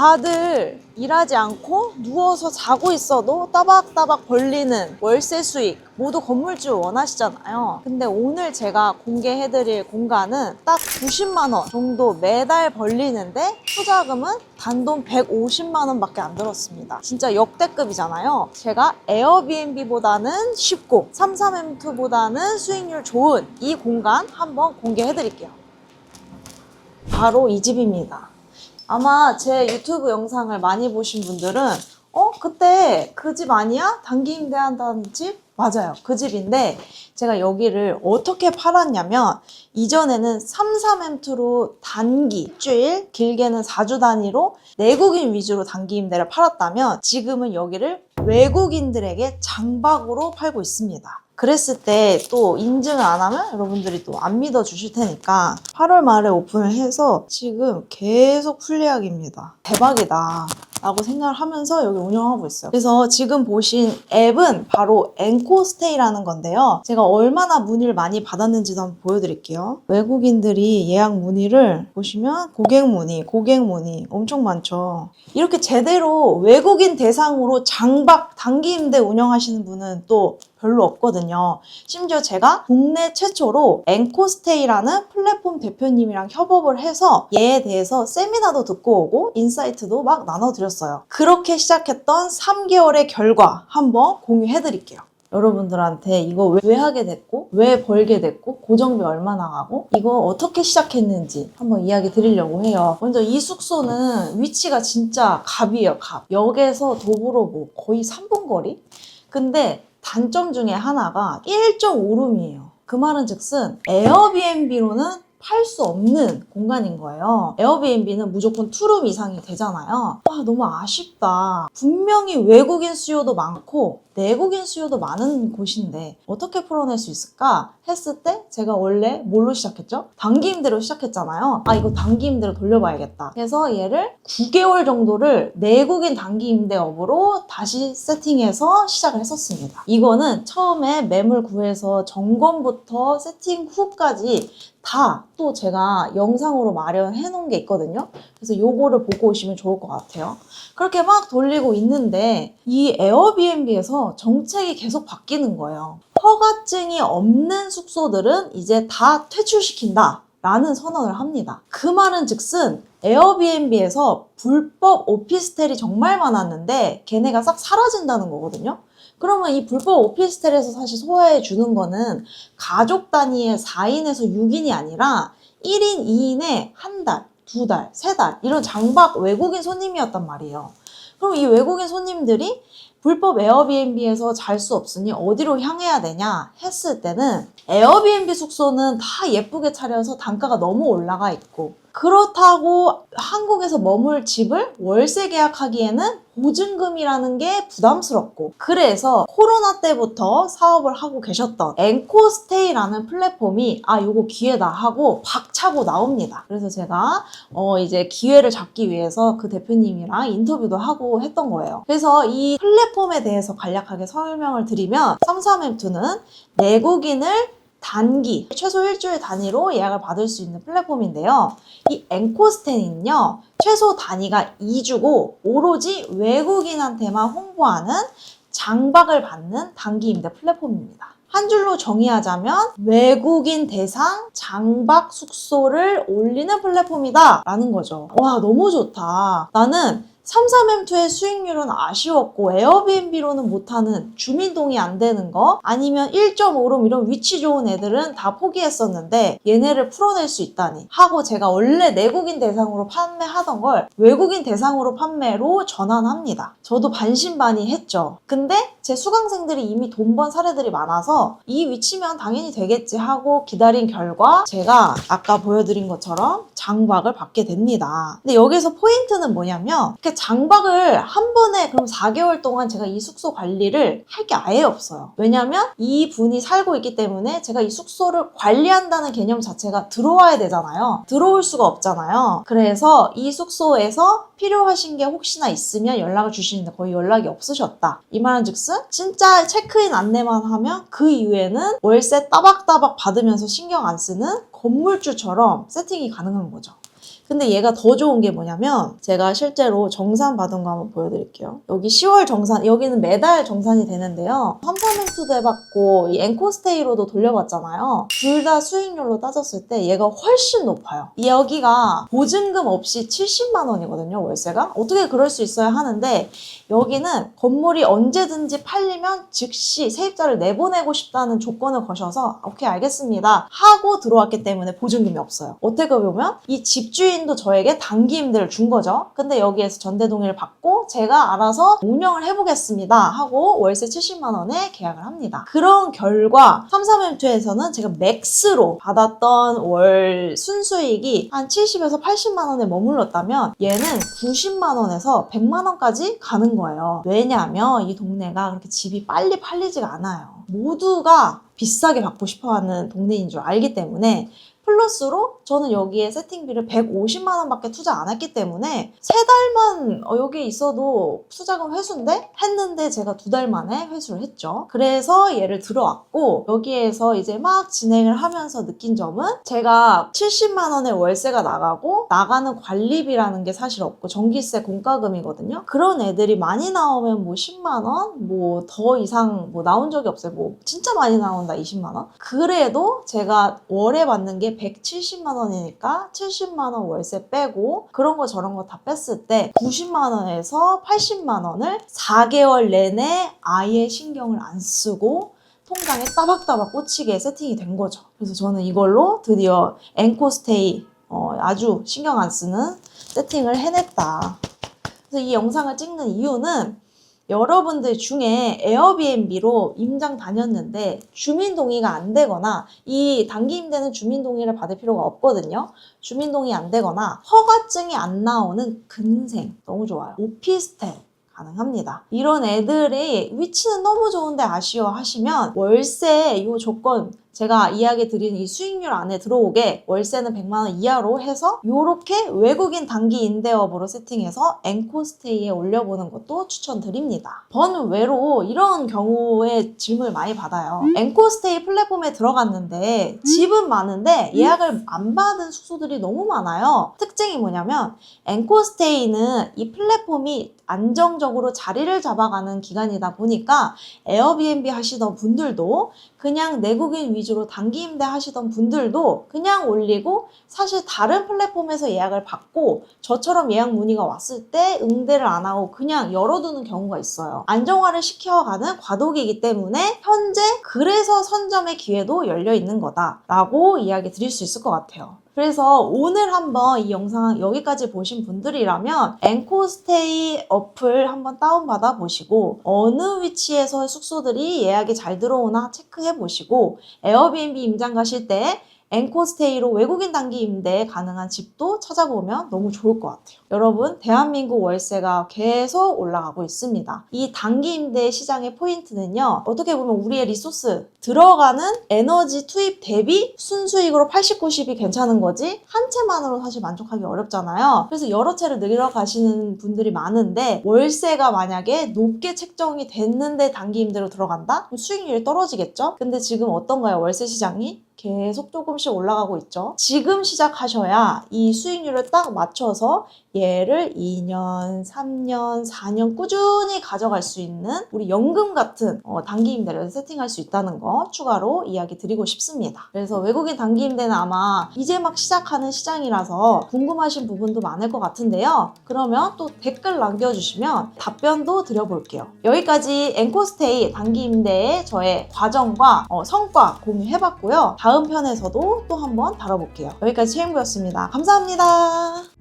다들 일하지 않고 누워서 자고 있어도 따박따박 벌리는 월세 수익 모두 건물주 원하시잖아요. 근데 오늘 제가 공개해드릴 공간은 딱 90만 원 정도 매달 벌리는데 투자금은 단돈 150만 원밖에 안 들었습니다. 진짜 역대급이잖아요. 제가 에어비앤비보다는 쉽고 33M2보다는 수익률 좋은 이 공간 한번 공개해드릴게요. 바로 이 집입니다. 아마 제 유튜브 영상을 많이 보신 분들은 그때 그 집 아니야? 단기 임대한다는 집? 맞아요. 그 집인데 제가 여기를 어떻게 팔았냐면 이전에는 33M2로 단기, 일주일, 길게는 4주 단위로 내국인 위주로 단기 임대를 팔았다면 지금은 여기를 외국인들에게 장박으로 팔고 있습니다. 그랬을 때 또 인증을 안 하면 여러분들이 또 안 믿어 주실 테니까 8월 말에 오픈을 해서 지금 계속 풀예약입니다. 대박이다 라고 생각을 하면서 여기 운영하고 있어요. 그래서 지금 보신 앱은 바로 앵코스테이라는 건데요. 제가 얼마나 문의를 많이 받았는지도 한번 보여드릴게요. 외국인들이 예약 문의를 보시면 고객 문의 엄청 많죠. 이렇게 제대로 외국인 대상으로 장박 단기 임대 운영하시는 분은 또 별로 없거든요. 심지어 제가 국내 최초로 앵코스테이라는 플랫폼 대표님이랑 협업을 해서 얘에 대해서 세미나도 듣고 오고 인사이트도 막 나눠드렸어요. 그렇게 시작했던 3개월의 결과 한번 공유해드릴게요. 여러분들한테 이거 왜 하게 됐고 왜 벌게 됐고 고정비 얼마 나가고 이거 어떻게 시작했는지 한번 이야기 드리려고 해요. 먼저 이 숙소는 위치가 진짜 갑이에요. 갑. 역에서 도보로 거의 3분 거리? 근데 단점 중에 하나가 1.5룸이에요. 그 말은 즉슨 에어비앤비로는 팔 수 없는 공간인 거예요. 에어비앤비는 무조건 2룸 이상이 되잖아요. 너무 아쉽다. 분명히 외국인 수요도 많고 내국인 수요도 많은 곳인데 어떻게 풀어낼 수 있을까 했을 때 제가 원래 뭘로 시작했죠? 단기 임대로 시작했잖아요. 이거 단기 임대로 돌려봐야겠다. 그래서 얘를 9개월 정도를 내국인 단기 임대업으로 다시 세팅해서 시작을 했었습니다. 이거는 처음에 매물 구해서 점검부터 세팅 후까지 다 또 제가 영상으로 마련해 놓은 게 있거든요. 그래서 요거를 보고 오시면 좋을 것 같아요. 그렇게 막 돌리고 있는데 이 에어비앤비에서 정책이 계속 바뀌는 거예요. 허가증이 없는 숙소들은 이제 다 퇴출시킨다 라는 선언을 합니다. 그 말은 즉슨 에어비앤비에서 불법 오피스텔이 정말 많았는데 걔네가 싹 사라진다는 거거든요. 그러면 이 불법 오피스텔에서 사실 소화해 주는 거는 가족 단위의 4인에서 6인이 아니라 1인, 2인의 한 달, 2달, 3달 이런 장박 외국인 손님이었단 말이에요. 그럼 이 외국인 손님들이 불법 에어비앤비에서 잘 수 없으니 어디로 향해야 되냐 했을 때는 에어비앤비 숙소는 다 예쁘게 차려서 단가가 너무 올라가 있고 그렇다고 한국에서 머물 집을 월세 계약하기에는 보증금이라는 게 부담스럽고 그래서 코로나 때부터 사업을 하고 계셨던 앵코스테이라는 플랫폼이 요거 기회다 하고 박차고 나옵니다. 그래서 제가 이제 기회를 잡기 위해서 그 대표님이랑 인터뷰도 하고 했던 거예요. 그래서 이 플랫폼에 대해서 간략하게 설명을 드리면 33M2는 내국인을 단기, 최소 일주일 단위로 예약을 받을 수 있는 플랫폼인데요. 이 앵코스테이는요, 최소 단위가 2주고 오로지 외국인한테만 홍보하는 장박을 받는 단기 임대 플랫폼입니다. 한 줄로 정의하자면 외국인 대상 장박 숙소를 올리는 플랫폼이다 라는 거죠. 와, 너무 좋다. 나는 33M2의 수익률은 아쉬웠고 에어비앤비로는 못하는 주민동이 안 되는 거 아니면 1.5룸 이런 위치 좋은 애들은 다 포기했었는데 얘네를 풀어낼 수 있다니 하고 제가 원래 내국인 대상으로 판매하던 걸 외국인 대상으로 판매로 전환합니다. 저도 반신반의했죠. 근데 제 수강생들이 이미 돈 번 사례들이 많아서 이 위치면 당연히 되겠지 하고 기다린 결과 제가 아까 보여드린 것처럼 장박을 받게 됩니다. 근데 여기서 포인트는 뭐냐면 장박을 한 번에 그럼 4개월 동안 제가 이 숙소 관리를 할 게 아예 없어요. 왜냐면 이 분이 살고 있기 때문에 제가 이 숙소를 관리한다는 개념 자체가 들어와야 되잖아요. 들어올 수가 없잖아요. 그래서 이 숙소에서 필요하신 게 혹시나 있으면 연락을 주시는데 거의 연락이 없으셨다. 이 말은 즉슨 진짜 체크인 안내만 하면 그 이후에는 월세 따박따박 받으면서 신경 안 쓰는 건물주처럼 세팅이 가능한 거죠. 근데 얘가 더 좋은 게 뭐냐면 제가 실제로 정산 받은 거 한번 보여드릴게요. 여기 10월 정산, 여기는 매달 정산이 되는데요. 3,3행투도 해봤고 이 앵코스테이로도 돌려봤잖아요. 둘 다 수익률로 따졌을 때 얘가 훨씬 높아요. 여기가 보증금 없이 70만 원이거든요, 월세가. 어떻게 그럴 수 있어야 하는데 여기는 건물이 언제든지 팔리면 즉시 세입자를 내보내고 싶다는 조건을 거셔서 오케이 알겠습니다 하고 들어왔기 때문에 보증금이 없어요. 어떻게 보면 이 집주인도 저에게 단기 임대를 준 거죠. 근데 여기에서 전대 동의를 받고 제가 알아서 운영을 해보겠습니다 하고 월세 70만 원에 계약을 합니다. 그런 결과 33M2에서는 제가 맥스로 받았던 월 순수익이 한 70에서 80만 원에 머물렀다면 얘는 90만 원에서 100만 원까지 가는 거예요. 왜냐하면 이 동네가 그렇게 집이 빨리 팔리지가 않아요. 모두가 비싸게 받고 싶어하는 동네인 줄 알기 때문에 플러스로 저는 여기에 세팅비를 150만 원밖에 투자 안 했기 때문에 3달만 여기 있어도 수자금 회수인데? 했는데 제가 2달 만에 회수를 했죠. 그래서 얘를 들어왔고 여기에서 이제 막 진행을 하면서 느낀 점은 제가 70만 원의 월세가 나가고 나가는 관리비라는 게 사실 없고 전기세 공과금이거든요. 그런 애들이 많이 나오면 뭐 10만 원? 뭐 더 이상 뭐 나온 적이 없어요. 뭐 진짜 많이 나온다 20만 원? 그래도 제가 월에 받는 게 170만 원이니까 70만 원 월세 빼고 그런 거 저런 거 다 뺐을 때 90만 원에서 80만 원을 4개월 내내 아예 신경을 안 쓰고 통장에 따박따박 꽂히게 세팅이 된 거죠. 그래서 저는 이걸로 드디어 앵코스테이 아주 신경 안 쓰는 세팅을 해냈다. 그래서 이 영상을 찍는 이유는 여러분들 중에 에어비앤비로 임장 다녔는데 주민동의가 안 되거나 이 단기 임대는 주민동의를 받을 필요가 없거든요. 주민동의 안 되거나 허가증이 안 나오는 근생 너무 좋아요. 오피스텔 가능합니다. 이런 애들의 위치는 너무 좋은데 아쉬워하시면 월세 이 조건 제가 이야기 드린 이 수익률 안에 들어오게 월세는 100만 원 이하로 해서 이렇게 외국인 단기 임대업으로 세팅해서 앵코스테이에 올려보는 것도 추천드립니다. 번외로 이런 경우에 질문을 많이 받아요. 앵코스테이 플랫폼에 들어갔는데 집은 많은데 예약을 안 받은 숙소들이 너무 많아요. 특징이 뭐냐면 앵코스테이는 이 플랫폼이 안정적으로 자리를 잡아가는 기간이다 보니까 에어비앤비 하시던 분들도 그냥 내국인 위주로 단기 임대 하시던 분들도 그냥 올리고 사실 다른 플랫폼에서 예약을 받고 저처럼 예약 문의가 왔을 때 응대를 안 하고 그냥 열어두는 경우가 있어요. 안정화를 시켜가는 과도기이기 때문에 현재 그래서 선점의 기회도 열려 있는 거다라고 이야기 드릴 수 있을 것 같아요. 그래서 오늘 한번 이 영상 여기까지 보신 분들이라면 앵코스테이 어플 한번 다운받아 보시고 어느 위치에서 숙소들이 예약이 잘 들어오나 체크해 보시고 에어비앤비 임장 가실 때 앵코스테이로 외국인 단기 임대 가능한 집도 찾아보면 너무 좋을 것 같아요. 여러분, 대한민국 월세가 계속 올라가고 있습니다. 이 단기 임대 시장의 포인트는요. 어떻게 보면 우리의 리소스, 들어가는 에너지 투입 대비 순수익으로 80, 90이 괜찮은 거지 한 채만으로 사실 만족하기 어렵잖아요. 그래서 여러 채를 늘려가시는 분들이 많은데 월세가 만약에 높게 책정이 됐는데 단기 임대로 들어간다? 그럼 수익률이 떨어지겠죠? 근데 지금 어떤가요? 월세 시장이? 계속 조금씩 올라가고 있죠. 지금 시작하셔야 이 수익률을 딱 맞춰서 얘를 2년, 3년, 4년 꾸준히 가져갈 수 있는 우리 연금 같은 단기 임대를 세팅할 수 있다는 거 추가로 이야기 드리고 싶습니다. 그래서 외국인 단기 임대는 아마 이제 막 시작하는 시장이라서 궁금하신 부분도 많을 것 같은데요. 그러면 또 댓글 남겨주시면 답변도 드려볼게요. 여기까지 앵코스테이 단기 임대의 저의 과정과 성과 공유해봤고요. 다음 편에서도 또 한번 다뤄볼게요. 여기까지 최인구였습니다. 감사합니다.